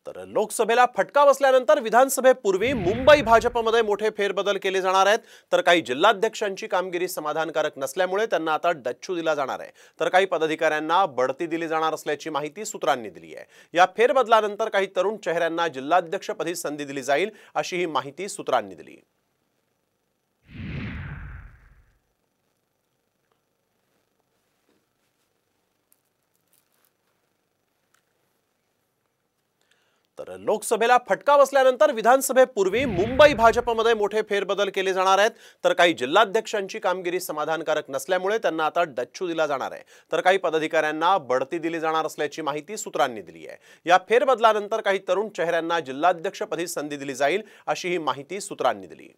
तर लोकसभेला फटका बसल्यानंतर विधानसभेपूर्वी मुंबई भाजपमध्ये मोठे फेरबदल केले जाणार आहेत। तर काही जिल्हाध्यक्षांची कामगिरी समाधानकारक नसल्यामुळे त्यांना आता डच्चू दिला जाणार आहे, तर काही पदाधिकाऱ्यांना बढती दिली जाणार असल्याची माहिती सूत्रांनी दिली आहे। या फेरबदलानंतर काही तरुण चेहऱ्यांना जिल्हाध्यक्षपदी संधी दिली जाईल अशी ही माहिती सूत्रांनी दिली। तर लोकसभेला फटका बसल्यानंतर विधानसभेपूर्वी मुंबई भाजपमध्ये मोठे फेरबदल केले जाणार आहेत। तर काही जिल्हाध्यक्षांची कामगिरी समाधानकारक नसल्यामुळे त्यांना आता डच्चू दिला जाणार आहे, तर काही पदाधिकाऱ्यांना बढती दिली जाणार असल्याची माहिती सूत्रांनी दिली आहे। या फेरबदलानंतर काही तरुण चेहऱ्यांना जिल्हाध्यक्षपदी संधी दिली जाईल अशी ही माहिती सूत्रांनी दिली।